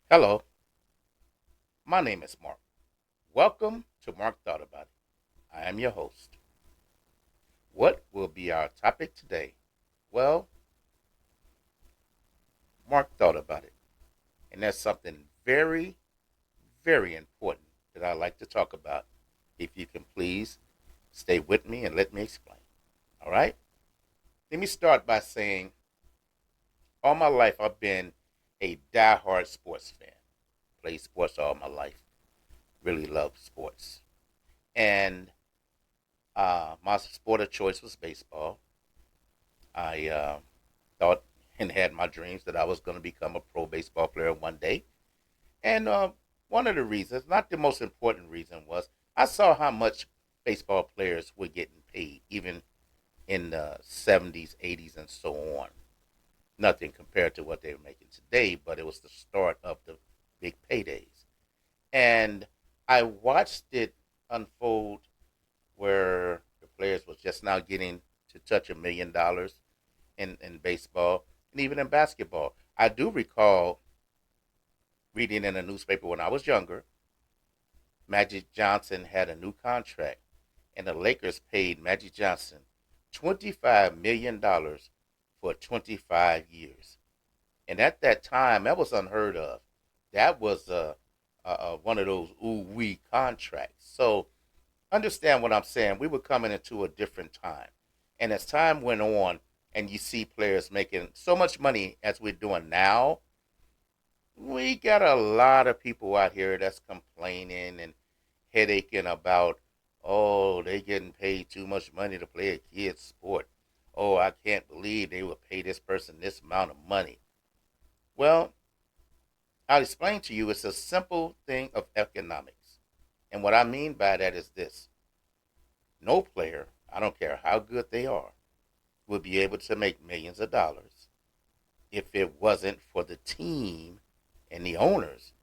Hello, my name is Mark. Welcome to Mark Thought About It. I am your host. What will be our topic today? Well, Mark thought about it, and that's something very, very important that I like to talk about. If you can please stay with me and let me explain. All right? Let me start by saying all my life I've been a die-hard sports fan. Played sports all my life. Really love sports. And my sport of choice was baseball. I thought and had my dreams that I was going to become a pro baseball player one day. And one of the reasons, not the most important reason, was I saw how much baseball players were getting paid, even in the 70s, 80s, and so on. Nothing compared to what they were making today, but it was the start of the big paydays. And I watched it unfold where the players was just now getting to touch $1 million in baseball and even in basketball. I do recall reading in a newspaper when I was younger, Magic Johnson had a new contract, and the Lakers paid Magic Johnson $25 million for 25 years. And at that time, that was unheard of. That was one of those ooh wee contracts. So understand what I'm saying. We were coming into a different time. And as time went on, and you see players making so much money as we're doing now, we got a lot of people out here that's complaining and headaching about, oh, they getting paid too much money to play a kid's sport. Oh, I can't believe they would pay this person this amount of money. Well, I'll explain to you it's a simple thing of economics. And what I mean by that is this: no player, I don't care how good they are, will be able to make millions of dollars if it wasn't for the team and the owners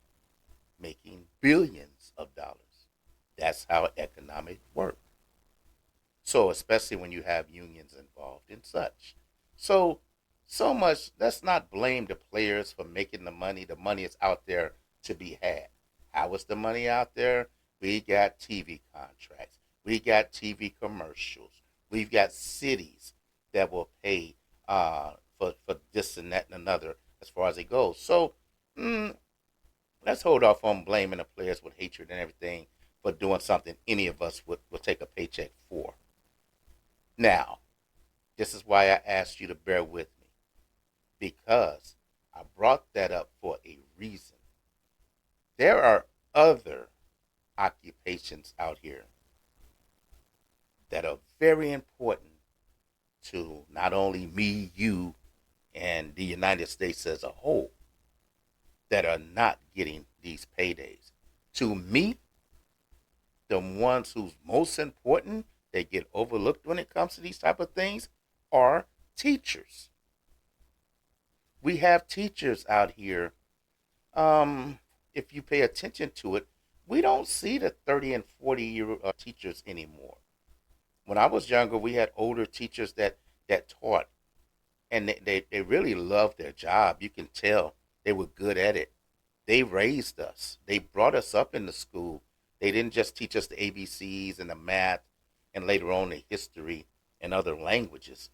making billions of dollars. That's how economics work. So especially when you have unions involved and such. So so much, let's not blame the players for making the money. The money is out there to be had. How is the money out there? We got TV contracts. We got TV commercials. We've got cities that will pay for this and that and another as far as it goes. So mm, let's hold off on blaming the players with hatred and everything for doing something any of us would take a paycheck for. Now, this is why I asked you to bear with me, because I brought that up for a reason. There are other occupations out here that are very important to not only me, you, and the United States as a whole that are not getting these paydays. To me, the ones who's most important, they get overlooked when it comes to these type of things, are teachers. We have teachers out here. If you pay attention to it, we don't see the 30 and 40-year teachers anymore. When I was younger, we had older teachers that taught, and they really loved their job. You can tell they were good at it. They raised us. They brought us up in the school. They didn't just teach us the ABCs and the math and later on the history and other languages.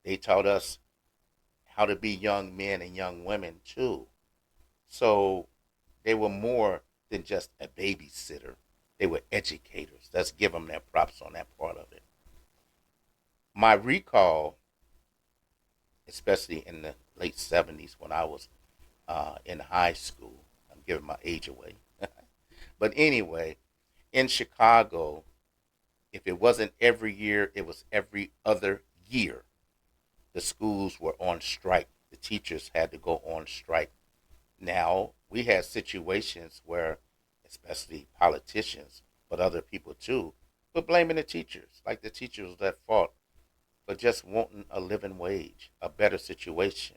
They taught us how to be young men and young women too. So they were more than just a babysitter. They were educators. Let's give them their props on that part of it. My recall, especially in the late 70s when I was in high school, I'm giving my age away. But anyway, in Chicago, if it wasn't every year, it was every other year. The schools were on strike. The teachers had to go on strike. Now, we had situations where, especially politicians, but other people too, were blaming the teachers, like the teachers was at fault for just wanting a living wage, a better situation,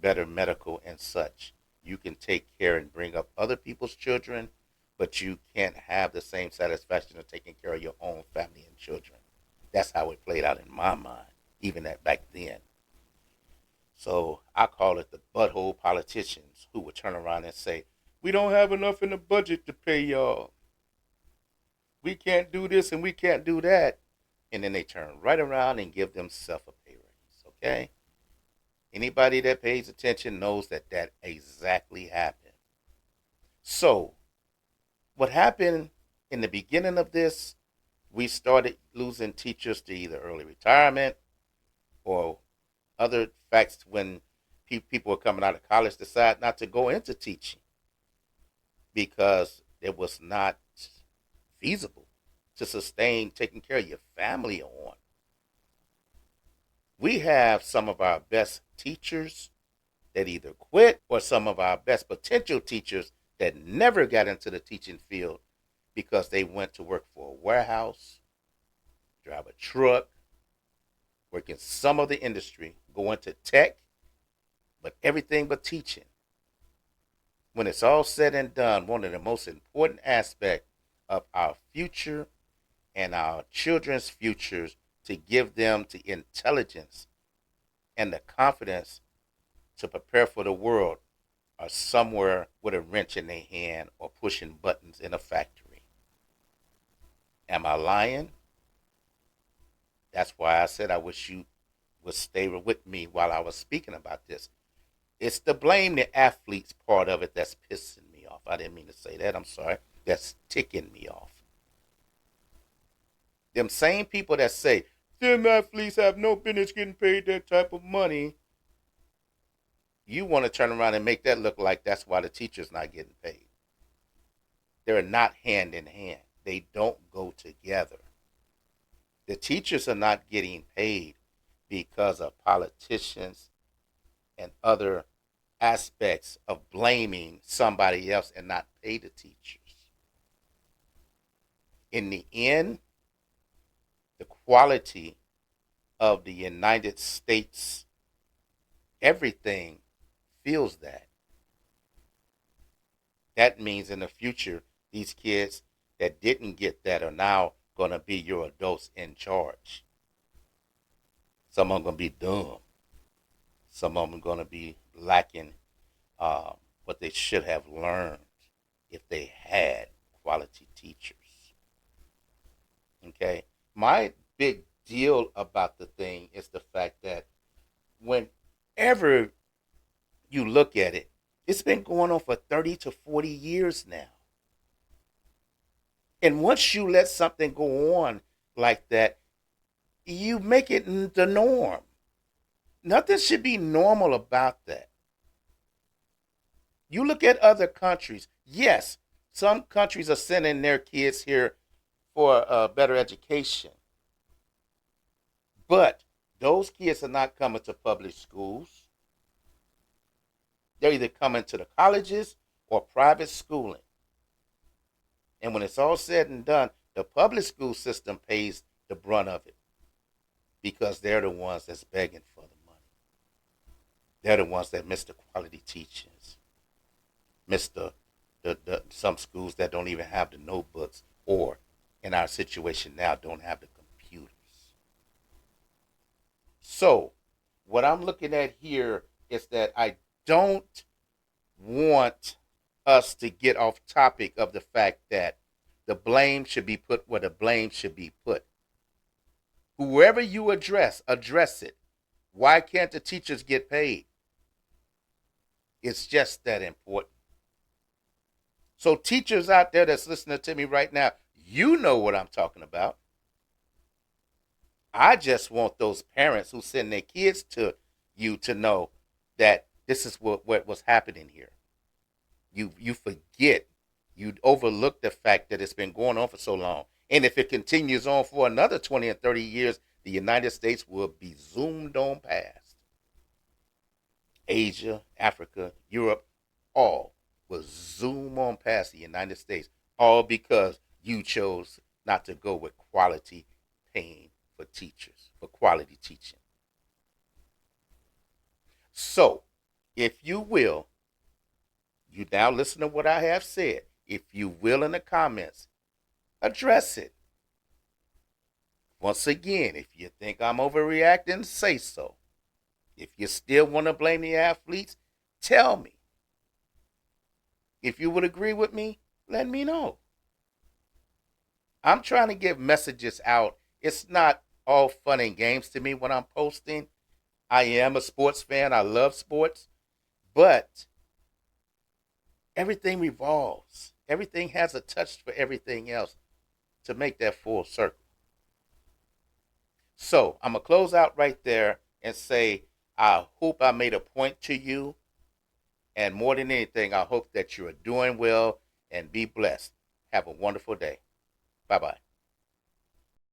better medical and such. You can take care and bring up other people's children, but you can't have the same satisfaction of taking care of your own family and children. That's how it played out in my mind, even at back then. So I call it the butthole politicians who would turn around and say, we don't have enough in the budget to pay y'all. We can't do this and we can't do that. And then they turn right around and give themselves a pay raise. Okay? Anybody that pays attention knows that that exactly happened. So, what happened in the beginning of this, we started losing teachers to either early retirement or other facts when people were coming out of college decide not to go into teaching because it was not feasible to sustain taking care of your family on. We have some of our best teachers that either quit or some of our best potential teachers that never got into the teaching field because they went to work for a warehouse, drive a truck, work in some of the industry, go into tech, but everything but teaching. When it's all said and done, one of the most important aspects of our future and our children's futures to give them the intelligence and the confidence to prepare for the world are somewhere with a wrench in their hand or pushing buttons in a factory. Am I lying? That's why I said I wish you would stay with me while I was speaking about this. It's the blame the athletes part of it that's pissing me off. I didn't mean to say that. I'm sorry. That's ticking me off. Them same people that say, them athletes have no business getting paid that type of money. You want to turn around and make that look like that's why the teacher's not getting paid. They're not hand in hand. They don't go together. The teachers are not getting paid because of politicians and other aspects of blaming somebody else and not pay the teachers. In the end, the quality of the United States, everything feels that. That means in the future, these kids that didn't get that are now going to be your adults in charge. Some of them going to be dumb. Some of them are going to be lacking what they should have learned if they had quality teachers. Okay? My big deal about the thing is the fact that whenever you look at it, it's been going on for 30 to 40 years now. And once you let something go on like that, you make it the norm. Nothing should be normal about that. You look at other countries. Yes, some countries are sending their kids here for a better education. But those kids are not coming to public schools. They're either coming to the colleges or private schooling. And when it's all said and done, the public school system pays the brunt of it because they're the ones that's begging for the money. They're the ones that miss the quality teachings, miss some schools that don't even have the notebooks or, in our situation now, don't have the computers. So, what I'm looking at here is that I don't want us to get off topic of the fact that the blame should be put where the blame should be put. Whoever you address it. Why can't the teachers get paid? It's just that important. So, teachers out there that's listening to me right now, you know what I'm talking about. I just want those parents who send their kids to you to know that this is what was happening here. You forget, you overlook the fact that it's been going on for so long. And if it continues on for another 20 and 30 years, the United States will be zoomed on past. Asia, Africa, Europe, all will zoom on past the United States, all because you chose not to go with quality paying for teachers, for quality teaching. So, if you will, you now listen to what I have said. If you will, in the comments, address it. Once again, if you think I'm overreacting, say so. If you still want to blame the athletes, tell me. If you would agree with me, let me know. I'm trying to get messages out. It's not all fun and games to me when I'm posting. I am a sports fan. I love sports. But everything revolves. Everything has a touch for everything else to make that full circle. So I'm going to close out right there and say, I hope I made a point to you. And more than anything, I hope that you are doing well and be blessed. Have a wonderful day. Bye bye.